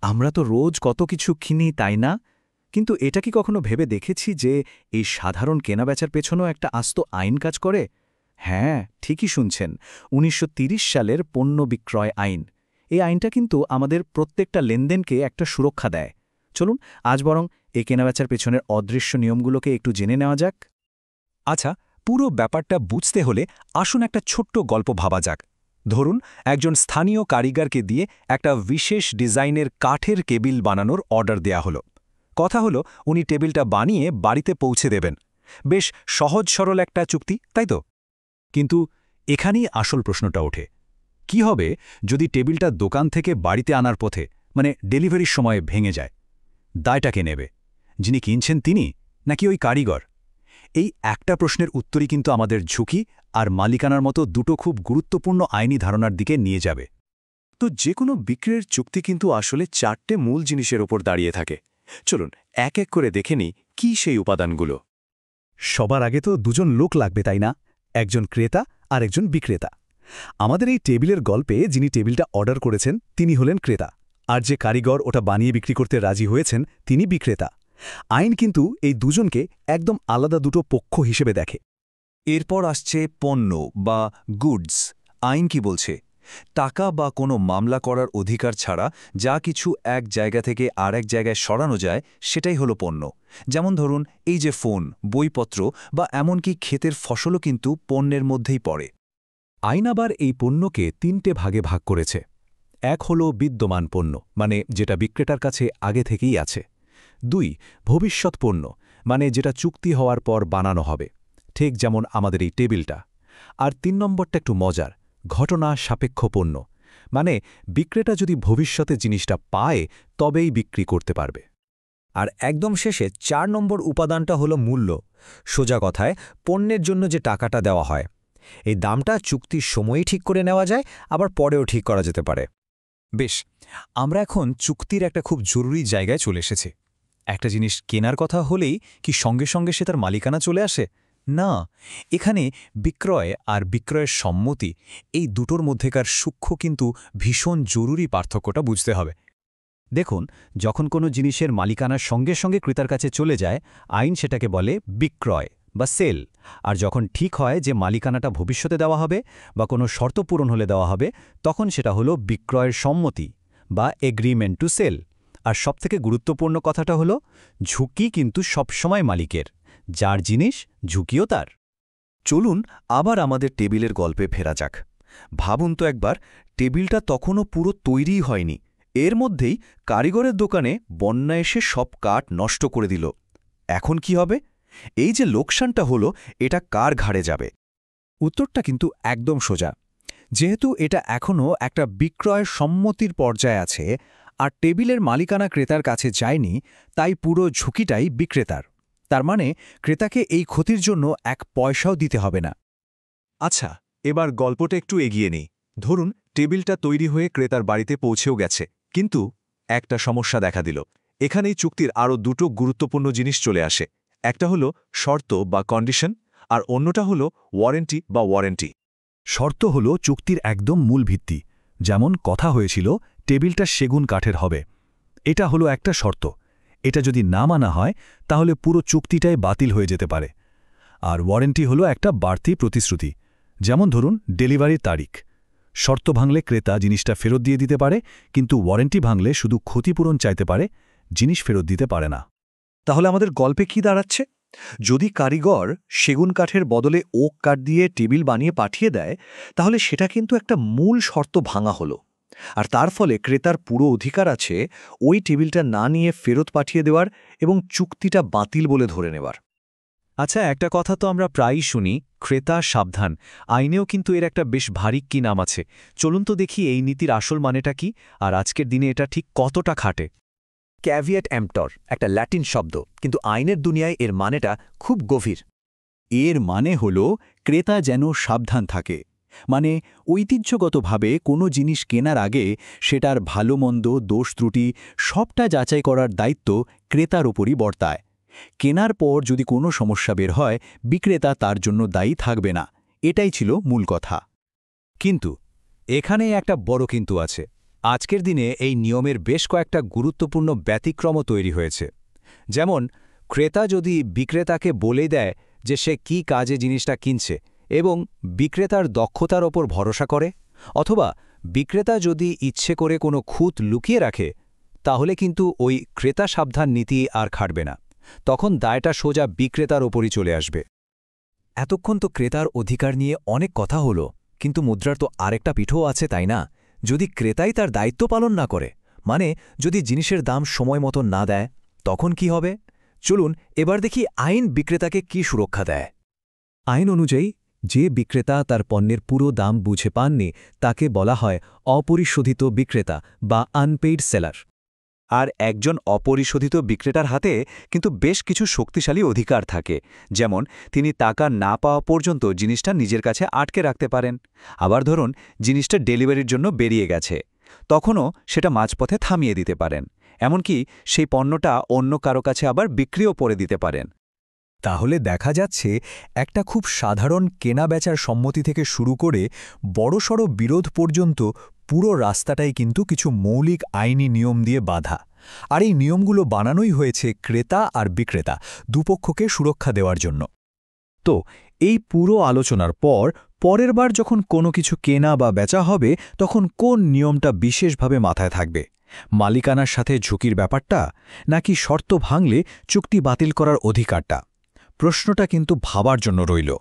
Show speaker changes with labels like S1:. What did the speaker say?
S1: আমরা তো রোজ কত কিছু কিনি, তাই না? কিন্তু এটা কি কখনো ভেবে দেখেছি যে এই সাধারণ কেনাবেচার পেছনেও একটা আস্ত আইন কাজ করে? হ্যাঁ, ঠিকই শুনছেন, ১৯৩০ সালের পণ্য বিক্রয় আইন। এই আইনটা কিন্তু আমাদের প্রত্যেকটা লেনদেনকে একটা সুরক্ষা দেয়। চলুন আজ বরং এই কেনাবেচার পেছনের অদৃশ্য নিয়মগুলোকে একটু জেনে নেওয়া যাক।
S2: আচ্ছা, পুরো ব্যাপারটা বুঝতে হলে আসুন একটা ছোট্ট গল্প ভাবা যাক। ধরুন, একজন স্থানীয় কারিগরকে দিয়ে একটা বিশেষ ডিজাইনের কাঠের কেবিল বানানোর অর্ডার দেয়া হলো। কথা হলো, উনি টেবিলটা বানিয়ে বাড়িতে পৌঁছে দেবেন। বেশ সহজ সরল একটা চুক্তি, তাই তো? কিন্তু এখানেই আসল প্রশ্নটা ওঠে, কি হবে যদি টেবিলটা দোকান থেকে বাড়িতে আনার পথে, মানে ডেলিভারির সময় ভেঙে যায়? দায়টা কে নেবে? যিনি কিনছেন তিনি, নাকি ওই কারিগর? এই একটা প্রশ্নের উত্তরই কিন্তু আমাদের ঝুঁকি আর মালিকানার মতো দুটো খুব গুরুত্বপূর্ণ আইনি ধারণার দিকে নিয়ে যাবে।
S3: তো যে কোনো বিক্রির চুক্তি কিন্তু আসলে 4টে মূল জিনিসের ওপর দাঁড়িয়ে থাকে। চলুন এক এক করে দেখে নিই কি সেই উপাদানগুলো।
S4: সবার আগে তো দুজন লোক লাগবে, তাই না? একজন ক্রেতা আর একজন বিক্রেতা। আমাদের এই টেবিলের গল্পে যিনি টেবিলটা অর্ডার করেছেন তিনি হলেন ক্রেতা, আর যে কারিগর ওটা বানিয়ে বিক্রি করতে রাজি হয়েছেন তিনি বিক্রেতা। আইন কিন্তু এই দুজনকে একদম আলাদা দুটো পক্ষ হিসেবে দেখে।
S2: এরপর আসছে পণ্য বা গুডস। আইন কি বলছে? টাকা বা কোনো মামলা করার অধিকার ছাড়া যা কিছু এক জায়গা থেকে আরেক জায়গায় সরানো যায় সেটাই হলো পণ্য। যেমন ধরুন, এই যে ফোন, বইপত্র বা এমনকি ক্ষেতের ফসলও কিন্তু পণ্যের মধ্যেই পড়ে।
S4: আইন আবার এই পণ্যকে 3টে ভাগে ভাগ করেছে। এক হলো বিদ্যমান পণ্য, মানে যেটা বিক্রেতার কাছে আগে থেকেই আছে। 2, ভবিষ্যৎ পণ্য, মানে যেটা চুক্তি হওয়ার পর বানানো হবে, ঠিক যেমন আমাদের এই টেবিলটা। আর 3 নম্বরটা একটু মজার, ঘটনা সাপেক্ষ পণ্য, মানে বিক্রেতা যদি ভবিষ্যতে জিনিসটা পায় তবেই বিক্রি করতে পারবে।
S2: আর একদম শেষে 4 নম্বর উপাদানটা হলো মূল্য। সোজা কথায়, পণ্যের জন্য যে টাকাটা দেওয়া হয়, এই দামটা চুক্তির সময়ই ঠিক করে নেওয়া যায়, আবার পরেও ঠিক করা যেতে পারে। বেশ, আমরা এখন চুক্তির একটা খুব জরুরি জায়গায় চলে এসেছি। একটা জিনিস কেনার কথা হলেই কি সঙ্গে সঙ্গে সে তার মালিকানা চলে আসে? না, এখানে বিক্রয় আর বিক্রয়ের সম্মতি, এই দুটোর মধ্যেকার সূক্ষ্ম কিন্তু ভীষণ জরুরি পার্থক্যটা বুঝতে হবে। দেখুন, যখন কোনো জিনিসের মালিকানার সঙ্গে সঙ্গে ক্রেতার কাছে চলে যায়, আইন সেটাকে বলে বিক্রয় বা সেল। আর যখন ঠিক হয় যে মালিকানাটা ভবিষ্যতে দেওয়া হবে বা কোনো শর্ত পূরণ হলে দেওয়া হবে, তখন সেটা হলো বিক্রয়ের সম্মতি বা এগ্রিমেন্ট টু সেল। আর সবথেকে গুরুত্বপূর্ণ কথাটা হলো, ঝুঁকি কিন্তু সবসময় মালিকের, যার জিনিস ঝুঁকিও তার।
S3: চলুন আবার আমাদের টেবিলের গল্পে ফেরা যাক। ভাবুন তো একবার, টেবিলটা তখনও পুরো তৈরিই হয়নি। এর মধ্যেই কারিগরের দোকানে বন্যা এসে সব কাঠ নষ্ট করে দিল। এখন কি হবে? এই যে লোকসানটা হলো, এটা কার ঘাড়ে যাবে?
S4: উত্তরটা কিন্তু একদম সোজা। যেহেতু এটা এখনও একটা বিক্রয়ের সম্মতির পর্যায়ে আছে আর টেবিলের মালিকানা ক্রেতার কাছে যায়নি, তাই পুরো ঝুঁকিটাই বিক্রেতার। তার মানে ক্রেতাকে এই ক্ষতির জন্য এক পয়সাও দিতে হবে না।
S3: আচ্ছা, এবার গল্পটা একটু এগিয়ে নেই। ধরুন টেবিলটা তৈরি হয়ে ক্রেতার বাড়িতে পৌঁছেও গেছে, কিন্তু একটা সমস্যা দেখা দিল। এখানেই চুক্তির আরও দুটো গুরুত্বপূর্ণ জিনিস চলে আসে। একটা হলো শর্ত বা কন্ডিশন, আর অন্যটা হলো ওয়ারেন্টি বা ওয়ারেন্টি।
S4: শর্ত হল চুক্তির একদম মূল ভিত্তি। যেমন কথা হয়েছিল টেবিলটা সেগুন কাঠের হবে, এটা হলো একটা শর্ত। এটা যদি না মানা হয় তাহলে পুরো চুক্তিটাই বাতিল হয়ে যেতে পারে। আর ওয়ারেন্টি হলো একটা বাড়তি প্রতিশ্রুতি। যেমন ধরুন ডেলিভারির তারিখ। শর্ত ভাঙলে ক্রেতা জিনিসটা ফেরত দিয়ে দিতে পারে, কিন্তু ওয়ারেন্টি ভাঙলে শুধু ক্ষতিপূরণ চাইতে পারে, জিনিস ফেরত দিতে পারে না।
S3: তাহলে আমাদের গল্পে কি দাঁড়াচ্ছে? যদি কারিগর সেগুন কাঠের বদলে ওক কাঠ দিয়ে টেবিল বানিয়ে পাঠিয়ে দেয়, তাহলে সেটা কিন্তু একটা মূল শর্ত ভাঙা হলো। আর তার ফলে ক্রেতার পুরো অধিকার আছে ওই টেবিলটা না নিয়ে ফেরত পাঠিয়ে দেওয়ার এবং চুক্তিটা বাতিল বলে ধরে নেওয়ার।
S2: আচ্ছা, একটা কথা তো আমরা প্রায়ই শুনি, ক্রেতা সাবধান। আইনেও কিন্তু এর একটা বেশ ভারী কি নাম আছে। চলুন তো দেখি এই নীতির আসল মানেটা কি, আর আজকের দিনে এটা ঠিক কতটা খাটে।
S5: ক্যাভিয়েট এম্পটর একটা ল্যাটিন শব্দ, কিন্তু আইনের দুনিয়ায় এর মানেটা খুব গভীর।
S4: এর মানে হল ক্রেতা যেন সাবধান থাকে। মানে ঐতিহ্যগতভাবে কোনো জিনিস কেনার আগে সেটার ভালো মন্দ, দোষ ত্রুটি সবটা যাচাই করার দায়িত্ব ক্রেতার ওপরই বর্তায়। কেনার পর যদি কোনো সমস্যা বের হয়, বিক্রেতা তার জন্য দায়ী থাকবে না। এটাই ছিল মূল কথা।
S2: কিন্তু এখানে একটা বড় কিন্তু আছে।
S5: আজকের দিনে এই নিয়মের বেশ কয়েকটা গুরুত্বপূর্ণ ব্যতিক্রমও তৈরি হয়েছে। যেমন ক্রেতা যদি বিক্রেতাকে বলেই দেয় যে সে কী কাজে জিনিসটা কিনছে এবং বিক্রেতার দক্ষতার ওপর ভরসা করে, অথবা বিক্রেতা যদি ইচ্ছে করে কোনো খুঁত লুকিয়ে রাখে, তাহলে কিন্তু ওই ক্রেতা সাবধান নীতি আর খাটবে না। তখন দায়টা সোজা বিক্রেতার ওপরই চলে আসবে।
S2: এতক্ষণ তো ক্রেতার অধিকার নিয়ে অনেক কথা হলো, কিন্তু মুদ্রার তো আরেকটা পিঠও আছে, তাই না? যদি ক্রেতাই তার দায়িত্ব পালন না করে, মানে যদি জিনিসের দাম সময় মতো না দেয়, তখন কি হবে? চলুন এবার দেখি আইন বিক্রেতাকে কি সুরক্ষা দেয়।
S4: আইন অনুযায়ী যে বিক্রেতা তার পণ্যের পুরো দাম বুঝে পাননি তাকে বলা হয় অপরিশোধিত বিক্রেতা বা আনপেইড সেলার।
S3: আর একজন অপরিশোধিত বিক্রেতার হাতে কিন্তু বেশ কিছু শক্তিশালী অধিকার থাকে, যেমন তিনি টাকা না পাওয়া পর্যন্ত জিনিসটা নিজের কাছে আটকে রাখতে পারেন। আবার ধরুন জিনিসটা ডেলিভারির জন্য বেরিয়ে গেছে, তখনও সেটা মাঝপথে থামিয়ে দিতে পারেন। এমনকি সেই পণ্যটা অন্য কারো কাছে আবার বিক্রিও করে দিতে পারেন।
S2: তাহলে দেখা যাচ্ছে একটা খুব সাধারণ কেনা-বেচার সম্মতি থেকে শুরু করে বড়সড় বিরোধ পর্যন্ত পুরো রাস্তাটাই কিন্তু কিছু মৌলিক আইনি নিয়ম দিয়ে বাঁধা। আর এই নিয়মগুলো বানানোই হয়েছে ক্রেতা আর বিক্রেতা দুপক্ষকে সুরক্ষা দেওয়ার জন্য।
S1: তো এই পুরো আলোচনার পর পরের বার যখন কোনো কিছু কেনা বা বেচা হবে, তখন কোন নিয়মটা বিশেষভাবে মাথায় থাকবে? মালিকানার সাথে ঝুঁকির ব্যাপারটা, নাকি শর্ত ভাঙলে চুক্তি বাতিল করার অধিকারটা? প্রশ্নটা কিন্তু ভাবার জন্য রইল।